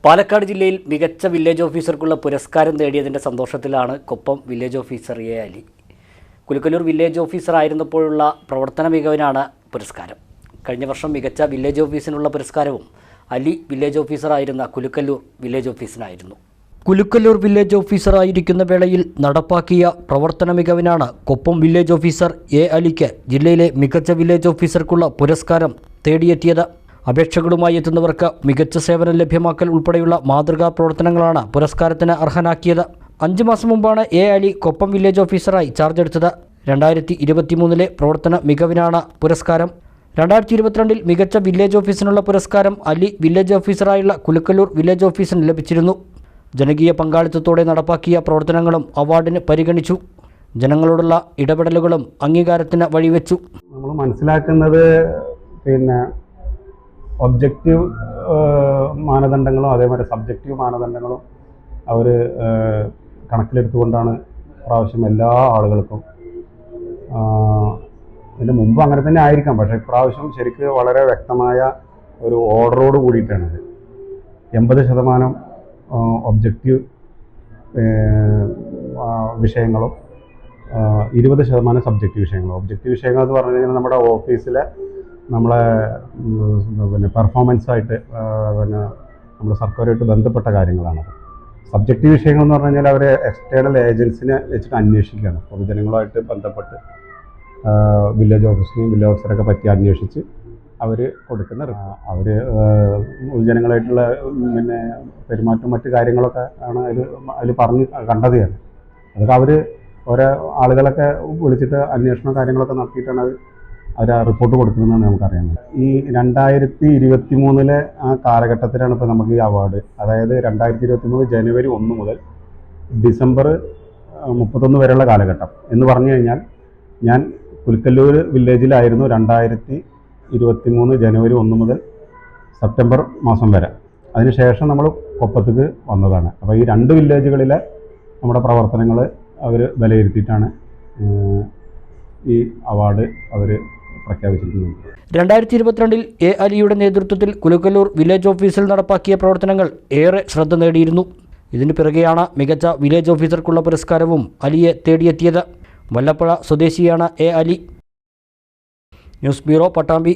പാലക്കാട് ജില്ലയിൽ മികച്ച വില്ലേജ് ഓഫീസർക്കുള്ള പുരസ്കാരം നേടിയതിൻ്റെ സന്തോഷത്തിലാണ് Koppam village officer A Ali. Kulukkallur village officer ആയിരുന്നപ്പോഴുള്ള പ്രവർത്തന മികവിനാണ് പുരസ്കാരം. കഴിഞ്ഞ വർഷം മികച്ച വില്ലേജ് ഓഫീസിനുള്ള പുരസ്കാരവും അലി വില്ലേജ് ഓഫീസറായിരുന്ന കുലുക്കല്ലൂർ വില്ലേജ് ഓഫീസിനായിരുന്നു. കുലുക്കല്ലൂർ വില്ലേജ് ഓഫീസറായിരിക്കുന്ന വേളയിൽ നടപ്പാക്കിയ പ്രവർത്തന മികവിനാണ് കൊപ്പം വില്ലേജ് ഓഫീസർ എ അലിക്ക് ജില്ലയിലെ മികച്ച വില്ലേജ് ഓഫീസർക്കുള്ള പുരസ്കാരം തേടിയെത്തിയത്. അപേക്ഷകളുമായി എത്തുന്നവർക്ക് മികച്ച സേവനം ലഭ്യമാക്കൽ ഉൾപ്പെടെയുള്ള മാതൃകാ പ്രവർത്തനങ്ങളാണ് പുരസ്കാരത്തിന് അർഹനാക്കിയത്. 5 മാസം മുമ്പാണ് എ അലി കൊപ്പം വില്ലേജ് ഓഫീസറായി ചാർജ് എടുത്തത്. 2023 പ്രവർത്തന മികവിനാണ് പുരസ്കാരം. 2022 മികച്ച വില്ലേജ് ഓഫീസിനുള്ള പുരസ്കാരം അലി വില്ലേജ് ഓഫീസറായുള്ള കുലുക്കല്ലൂർ വില്ലേജ് ഓഫീസിന് ലഭിച്ചിരുന്നു. ജനകീയ പങ്കാളിത്തത്തോടെ നടപ്പാക്കിയ പ്രവർത്തനങ്ങളും അവാർഡിന് പരിഗണിച്ചു. ജനങ്ങളോടുള്ള ഇടപെടലുകളും അംഗീകാരത്തിന് വഴിവെച്ചു. നമ്മൾ മനസ്സിലാക്കുന്നത് ഒബ്ജക്റ്റീവ് മാനദണ്ഡങ്ങളും അതേപോലെ സബ്ജക്റ്റീവ് മാനദണ്ഡങ്ങളും അവർ കണക്കിലെടുത്തുകൊണ്ടാണ് പ്രാവശ്യം എല്ലാ ആളുകൾക്കും, ഇതിന് മുമ്പ് അങ്ങനെ തന്നെ ആയിരിക്കാം, പക്ഷേ ഇപ്രാവശ്യം ശരിക്കും വളരെ വ്യക്തമായ ഒരു ഓർഡറോട് കൂടിയിട്ടാണിത്. 80% ഒബ്ജക്റ്റീവ് വിഷയങ്ങളും 20% സബ്ജക്റ്റീവ് വിഷയങ്ങളും. ഒബ്ജക്റ്റീവ് വിഷയങ്ങൾ എന്ന് പറഞ്ഞു കഴിഞ്ഞാൽ നമ്മുടെ ഓഫീസിലെ നമ്മളെ പെർഫോമൻസായിട്ട് നമ്മുടെ സർക്കാരുമായിട്ട് ബന്ധപ്പെട്ട കാര്യങ്ങളാണ്. സബ്ജക്റ്റീവ് വിഷയങ്ങൾ എന്ന് പറഞ്ഞു കഴിഞ്ഞാൽ അവർ എക്സ്റ്റേണൽ ഏജൻസിനെ വെച്ചിട്ട് അന്വേഷിക്കുകയാണ്. പൊതുജനങ്ങളുമായിട്ട് ബന്ധപ്പെട്ട് വില്ലേജ് ഓഫീസിനെയും വില്ലേജ് ഓഫീസറൊക്കെ പറ്റി അന്വേഷിച്ച് അവർ കൊടുക്കുന്ന അവർ പൊതുജനങ്ങളായിട്ടുള്ള പെരുമാറ്റം മറ്റു കാര്യങ്ങളൊക്കെ ആണ് അതിൽ പറഞ്ഞ് കണ്ടതാണ്. അതൊക്കെ അവർ ഓരോ ആളുകളൊക്കെ വിളിച്ചിട്ട് അന്വേഷണ കാര്യങ്ങളൊക്കെ നടത്തിയിട്ടാണ് അവർ റിപ്പോർട്ട് കൊടുക്കുന്നതെന്നാണ് നമുക്കറിയാവുന്നത്. ഈ 2023 ആ കാലഘട്ടത്തിലാണ് ഇപ്പോൾ നമുക്ക് ഈ അവാർഡ്. അതായത് 2023 ജനുവരി 1 മുതൽ ഡിസംബർ 31 വരെയുള്ള കാലഘട്ടം എന്ന് പറഞ്ഞു കഴിഞ്ഞാൽ ഞാൻ കുലുക്കല്ലൂർ വില്ലേജിലായിരുന്നു 2023 ജനുവരി 1 മുതൽ സെപ്റ്റംബർ മാസം വരെ. അതിനുശേഷം നമ്മൾ കൊപ്പത്തേക്ക് വന്നതാണ്. അപ്പോൾ ഈ 2 വില്ലേജുകളിലെ നമ്മുടെ പ്രവർത്തനങ്ങൾ അവർ വിലയിരുത്തിയിട്ടാണ് ഈ അവാർഡ് അവർ പ്രഖ്യാപിച്ചിരിക്കുന്നത്. 2022 എ അലിയുടെ നേതൃത്വത്തിൽ കുലുക്കല്ലൂർ വില്ലേജ് ഓഫീസിൽ നടപ്പാക്കിയ പ്രവർത്തനങ്ങൾ ഏറെ ശ്രദ്ധ നേടിയിരുന്നു. ഇതിനു പിറകെയാണ് മികച്ച വില്ലേജ് ഓഫീസർക്കുള്ള പുരസ്കാരവും അലിയെ തേടിയെത്തിയത്. വല്ലപ്പുഴ സ്വദേശിയാണ് A Ali. News bureau, Pattambi.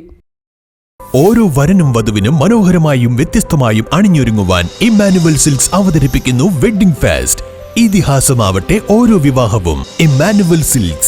ഓരോ വരനും വധുവിനും മനോഹരമായും വ്യത്യസ്തമായും അണിഞ്ഞൊരുങ്ങുവാൻ ഇമ്മാനുവൽ സിൽക്സ് അവതരിപ്പിക്കുന്നു വെഡ്ഡിംഗ് ഫെസ്റ്റ്. ഇതിഹാസമാവട്ടെ ഓരോ വിവാഹവും. Emmanuel silks.